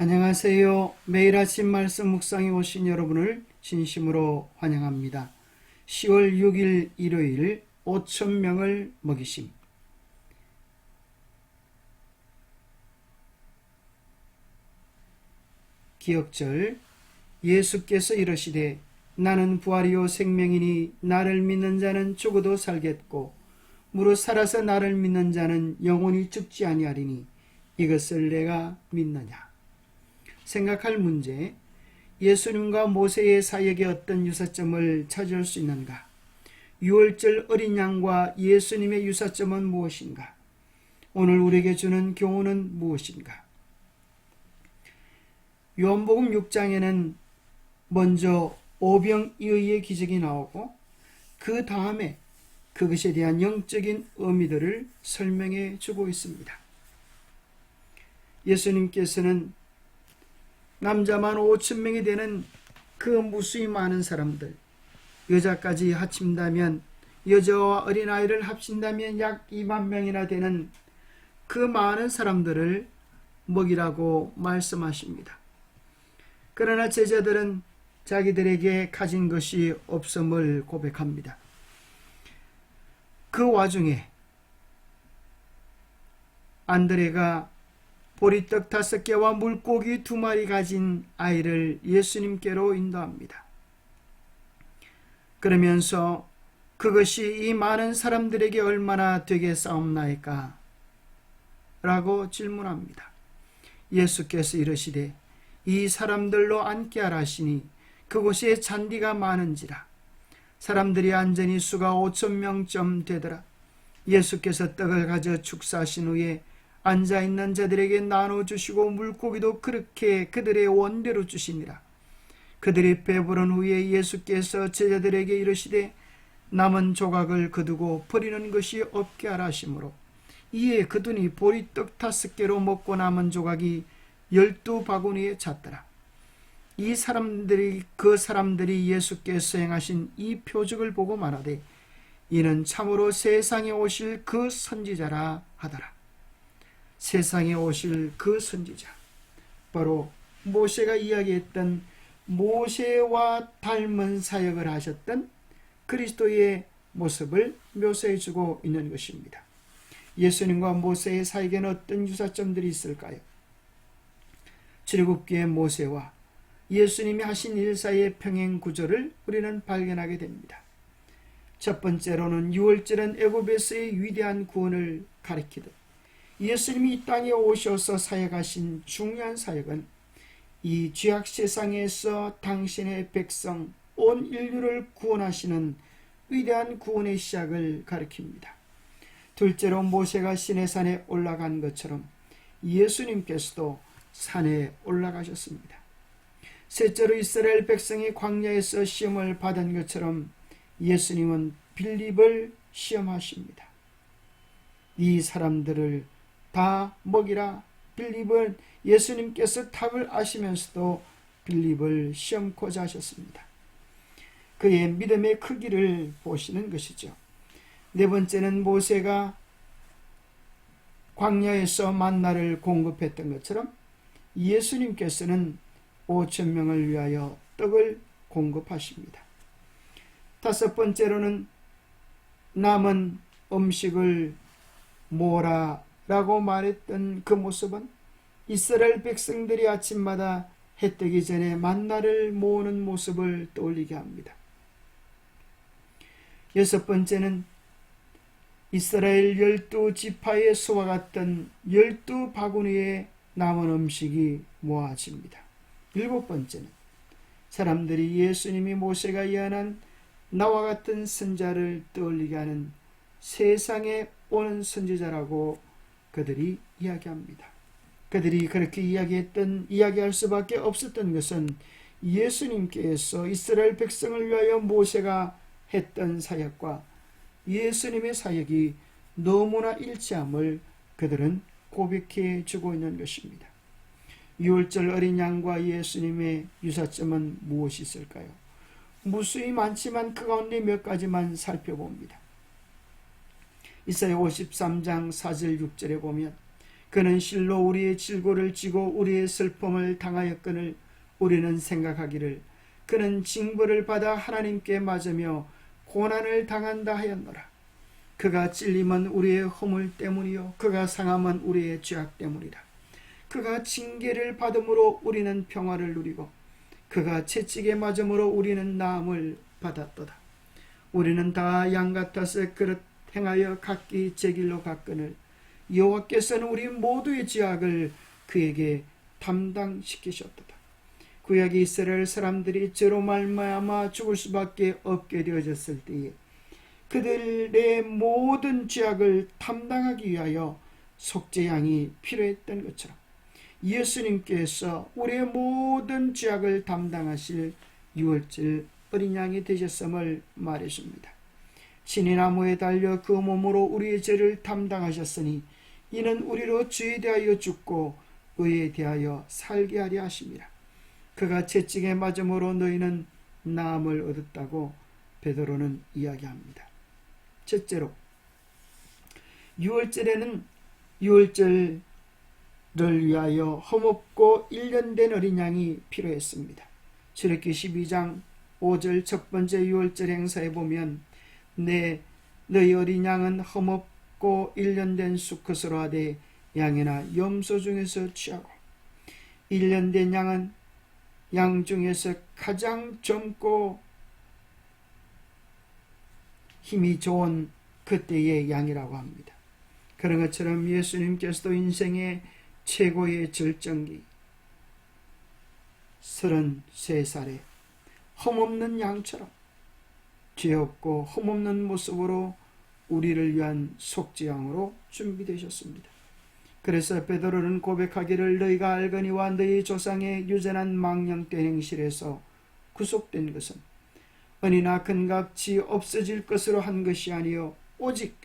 안녕하세요. 매일 아침 말씀 묵상에 오신 여러분을 진심으로 환영합니다. 10월 6일 일요일 5,000명을 먹이심. 기억절. 예수께서 이르시되 나는 부활이요 생명이니 나를 믿는 자는 죽어도 살겠고 무릇 살아서 나를 믿는 자는 영원히 죽지 아니하리니 이것을 내가 믿느냐. 생각할 문제. 예수님과 모세의 사역에 어떤 유사점을 찾을 수 있는가? 유월절 어린 양과 예수님의 유사점은 무엇인가? 오늘 우리에게 주는 교훈은 무엇인가? 요한복음 6장에는 먼저 오병이어의 기적이 나오고 그 다음에 그것에 대한 영적인 의미들을 설명해 주고 있습니다. 예수님께서는 남자만 5,000명이 되는 그 무수히 많은 사람들, 여자까지 합친다면, 여자와 어린아이를 합친다면 약 2만 명이나 되는 그 많은 사람들을 먹이라고 말씀하십니다. 그러나 제자들은 자기들에게 가진 것이 없음을 고백합니다. 그 와중에 안드레가 보리떡 5개와 물고기 2마리 가진 아이를 예수님께로 인도합니다. 그러면서 그것이 이 많은 사람들에게 얼마나 되겠사옵나이까? 라고 질문합니다. 예수께서 이르시되 이 사람들로 앉게 하라 하시니 그곳에 잔디가 많은지라. 사람들이 앉으니 수가 5,000명쯤 되더라. 예수께서 떡을 가져 축사하신 후에 앉아있는 자들에게 나눠주시고 물고기도 그렇게 그들의 원대로 주시니라. 그들이 배부른 후에 예수께서 제자들에게 이르시되 남은 조각을 거두고 버리는 것이 없게 하라 하시므로 이에 그들이 보리떡 5개로 먹고 남은 조각이 12바구니에 찼더라. 그 사람들이 예수께서 행하신 이 표적을 보고 말하되 이는 참으로 세상에 오실 그 선지자라 하더라. 세상에 오실 그 선지자, 바로 모세가 이야기했던 모세와 닮은 사역을 하셨던 그리스도의 모습을 묘사해주고 있는 것입니다. 예수님과 모세의 사역에는 어떤 유사점들이 있을까요? 출애굽기의 모세와 예수님이 하신 일 사이의 평행 구조를 우리는 발견하게 됩니다. 첫 번째로는 유월절은 애굽에서의 위대한 구원을 가리키듯 예수님이 이 땅에 오셔서 사역하신 중요한 사역은 이 죄악 세상에서 당신의 백성 온 인류를 구원하시는 위대한 구원의 시작을 가리킵니다. 둘째로 모세가 시내산에 올라간 것처럼 예수님께서도 산에 올라가셨습니다. 셋째로 이스라엘 백성이 광야에서 시험을 받은 것처럼 예수님은 빌립을 시험하십니다. 이 사람들을 다 먹이라. 빌립은 예수님께서 답을 아시면서도 빌립을 시험코자 하셨습니다. 그의 믿음의 크기를 보시는 것이죠. 네 번째는 모세가 광야에서 만나를 공급했던 것처럼 예수님께서는 5,000명을 위하여 떡을 공급하십니다. 다섯 번째로는 남은 음식을 모으라 라고 말했던 그 모습은 이스라엘 백성들이 아침마다 해 뜨기 전에 만나를 모으는 모습을 떠올리게 합니다. 여섯 번째는 이스라엘 12지파의 수와 같던 12바구니의 남은 음식이 모아집니다. 일곱 번째는 사람들이 예수님이 모세가 예언한 나와 같은 선자를 떠올리게 하는 세상에 오는 선지자라고 그들이 이야기합니다. 그들이 그렇게 이야기할 수밖에 없었던 것은 예수님께서 이스라엘 백성을 위하여 모세가 했던 사역과 예수님의 사역이 너무나 일치함을 그들은 고백해 주고 있는 것입니다. 유월절 어린 양과 예수님의 유사점은 무엇이 있을까요? 무수히 많지만 그 가운데 몇 가지만 살펴봅니다. 이사야 53장 4절 6절에 보면 그는 실로 우리의 질고를 지고 우리의 슬픔을 당하였거늘 우리는 생각하기를 그는 징벌을 받아 하나님께 맞으며 고난을 당한다 하였노라. 그가 찔림은 우리의 허물 때문이요 그가 상함은 우리의 죄악 때문이라. 그가 징계를 받음으로 우리는 평화를 누리고 그가 채찍에 맞음으로 우리는 나음을 받았도다. 우리는 다 양 같아서 그릇 행하여 각기 제 길로 갔거늘 여호와께서는 우리 모두의 죄악을 그에게 담당시키셨도다. 구약의 이스라엘 사람들이 죄로 말미암아 죽을 수밖에 없게 되어졌을 때에 그들의 모든 죄악을 담당하기 위하여 속죄양이 필요했던 것처럼 예수님께서 우리의 모든 죄악을 담당하실 유월절 어린 양이 되셨음을 말해줍니다. 신의 나무에 달려 그 몸으로 우리의 죄를 담당하셨으니 이는 우리로 죄에 대하여 죽고 의에 대하여 살게 하려 하심이라. 그가 채찍에 맞음으로 너희는 나음을 얻었다고 베드로는 이야기합니다. 첫째로 유월절에는 유월절을 위하여 험없고 1년 된 어린 양이 필요했습니다. 출애굽기 12장 5절 첫 번째 유월절 행사에 보면 너희 어린 양은 험없고 1년 된 수컷으로 하되 양이나 염소 중에서 취하고 1년 된 양은 양 중에서 가장 젊고 힘이 좋은 그때의 양이라고 합니다. 그런 것처럼 예수님께서도 인생의 최고의 절정기 33살에 험없는 양처럼 죄 없고 험없는 모습으로 우리를 위한 속죄양으로 준비되셨습니다. 그래서 베드로는 고백하기를 너희가 알거니와 너희 조상의 유전한 망령된 행실에서 구속된 것은 은이나 금같이 없어질 것으로 한 것이 아니요 오직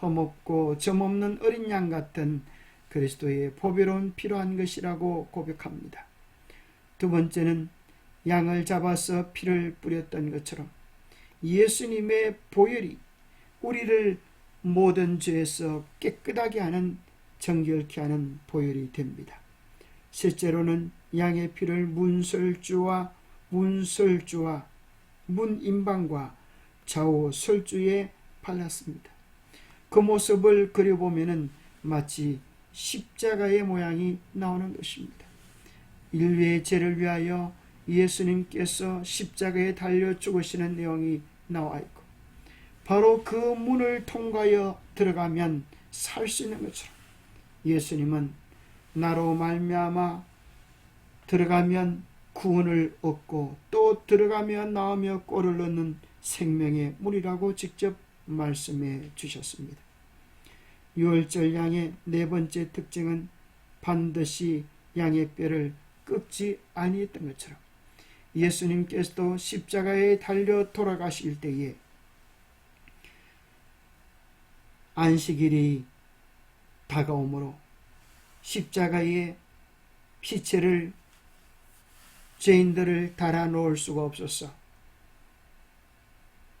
험없고 점없는 어린 양 같은 그리스도의 보배로운 피로 한 것이라고 고백합니다. 두 번째는 양을 잡아서 피를 뿌렸던 것처럼 예수님의 보혈이 우리를 모든 죄에서 깨끗하게 하는 정결케 하는 보혈이 됩니다. 실제로는 양의 피를 문설주와 문임방과 좌우 설주에 발랐습니다. 그 모습을 그려보면 마치 십자가의 모양이 나오는 것입니다. 인류의 죄를 위하여 예수님께서 십자가에 달려 죽으시는 내용이 나와 있고 바로 그 문을 통과하여 들어가면 살 수 있는 것처럼 예수님은 나로 말미암아 들어가면 구원을 얻고 또 들어가며 나오며 꼴을 얻는 생명의 문이라고 직접 말씀해 주셨습니다. 유월절 양의 네 번째 특징은 반드시 양의 뼈를 꺾지 아니했던 것처럼 예수님께서도 십자가에 달려 돌아가실 때에 안식일이 다가오므로 십자가에 피체를 죄인들을 달아 놓을 수가 없었어.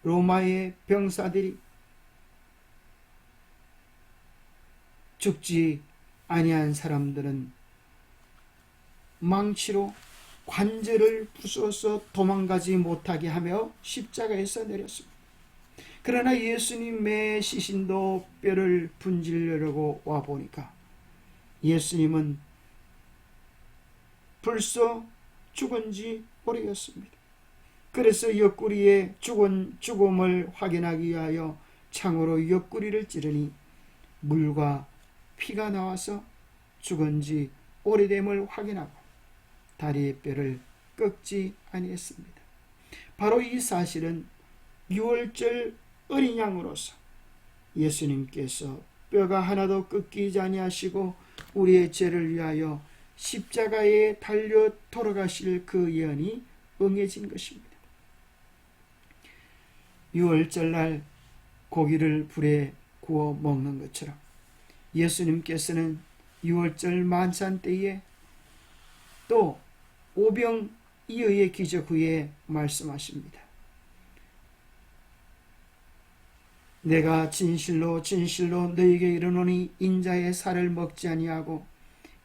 로마의 병사들이 죽지 아니한 사람들은 망치로 관절을 부숴서 도망가지 못하게 하며 십자가에서 내렸습니다. 그러나 예수님의 시신도 뼈를 분질려고 와보니까 예수님은 벌써 죽은 지 오래였습니다. 그래서 옆구리에 죽음을 확인하기 위하여 창으로 옆구리를 찌르니 물과 피가 나와서 죽은 지 오래됨을 확인하고 다리의 뼈를 꺾지 아니했습니다. 바로 이 사실은 유월절 어린 양으로서 예수님께서 뼈가 하나도 꺾이지 아니하시고 우리의 죄를 위하여 십자가에 달려 돌아가실 그 예언이 응해진 것입니다. 유월절날 고기를 불에 구워 먹는 것처럼 예수님께서는 유월절 만찬 때에 또 오병이어의 기적 후에 말씀하십니다. 내가 진실로 진실로 너희에게 이르노니 인자의 살을 먹지 아니하고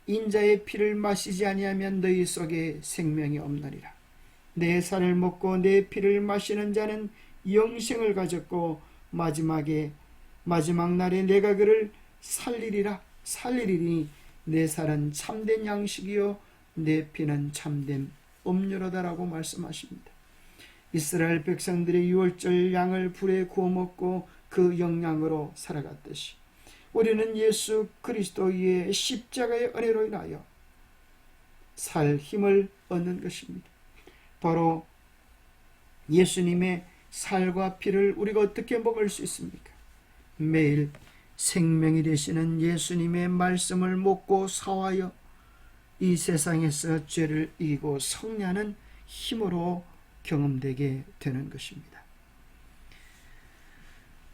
인자의 피를 마시지 아니하면 너희 속에 생명이 없느니라. 내 살을 먹고 내 피를 마시는 자는 영생을 가졌고 마지막 날에 내가 그를 살리리니 내 살은 참된 양식이요 내 피는 참된 음료로다라고 말씀하십니다. 이스라엘 백성들이 유월절 양을 불에 구워 먹고 그 영양으로 살아갔듯이 우리는 예수 그리스도의 십자가의 은혜로 인하여 살 힘을 얻는 것입니다. 바로 예수님의 살과 피를 우리가 어떻게 먹을 수 있습니까? 매일 생명이 되시는 예수님의 말씀을 먹고 사와여 이 세상에서 죄를 이기고 승리하는 힘으로 경험되게 되는 것입니다.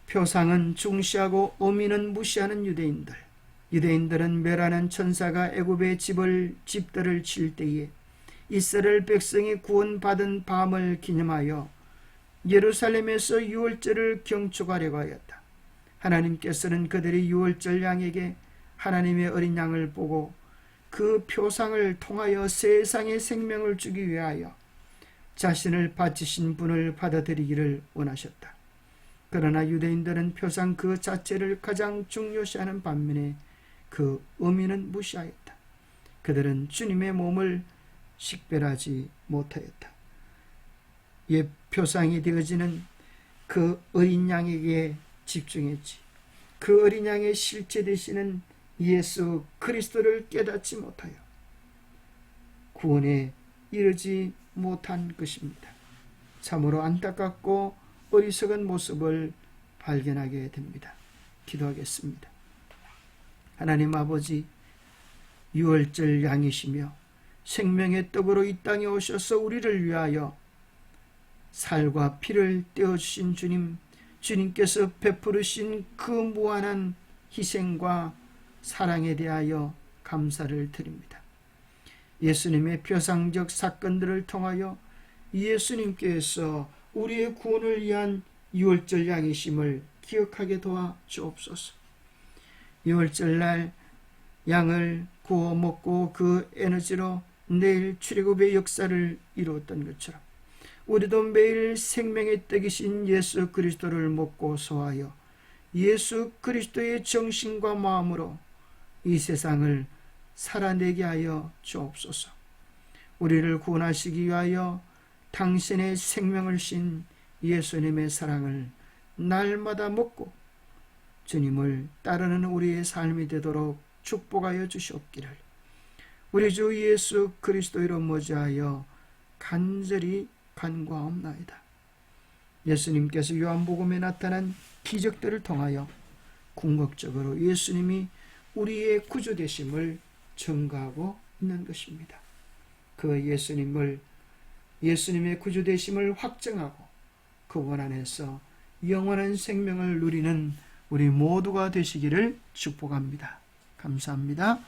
표상은 중시하고 어미는 무시하는 유대인들은 멸하는 천사가 애굽의 집들을 칠 때에 이스라엘 백성이 구원받은 밤을 기념하여 예루살렘에서 유월절을 경축하려고 하였다. 하나님께서는 그들이 유월절 양에게 하나님의 어린 양을 보고 그 표상을 통하여 세상에 생명을 주기 위하여 자신을 바치신 분을 받아들이기를 원하셨다. 그러나 유대인들은 표상 그 자체를 가장 중요시하는 반면에 그 의미는 무시하였다. 그들은 주님의 몸을 식별하지 못하였다. 옛 표상이 되어지는 그 어린 양에게 집중했지. 그 어린 양의 실체 되시는 예수 그리스도를 깨닫지 못하여 구원에 이르지 못한 것입니다. 참으로 안타깝고 어리석은 모습을 발견하게 됩니다. 기도하겠습니다. 하나님 아버지, 유월절 양이시며 생명의 떡으로 이 땅에 오셔서 우리를 위하여 살과 피를 떼어주신 주님께서 베푸르신 그 무한한 희생과 사랑에 대하여 감사를 드립니다. 예수님의 표상적 사건들을 통하여 예수님께서 우리의 구원을 위한 유월절 양이심을 기억하게 도와 주옵소서. 유월절날 양을 구워 먹고 그 에너지로 내일 출애굽의 역사를 이루었던 것처럼 우리도 매일 생명의 떡이신 예수 그리스도를 먹고 소하여 예수 그리스도의 정신과 마음으로 이 세상을 살아내게 하여 주옵소서. 우리를 구원하시기 위하여 당신의 생명을 신 예수님의 사랑을 날마다 먹고 주님을 따르는 우리의 삶이 되도록 축복하여 주시옵기를 우리 주 예수 그리스도로 모자하여 간절히 간구하옵나이다. 예수님께서 요한복음에 나타난 기적들을 통하여 궁극적으로 예수님이 우리의 구주 되심을 증거하고 있는 것입니다. 그 예수님의 구주 되심을 확증하고 그분 안에서 영원한 생명을 누리는 우리 모두가 되시기를 축복합니다. 감사합니다.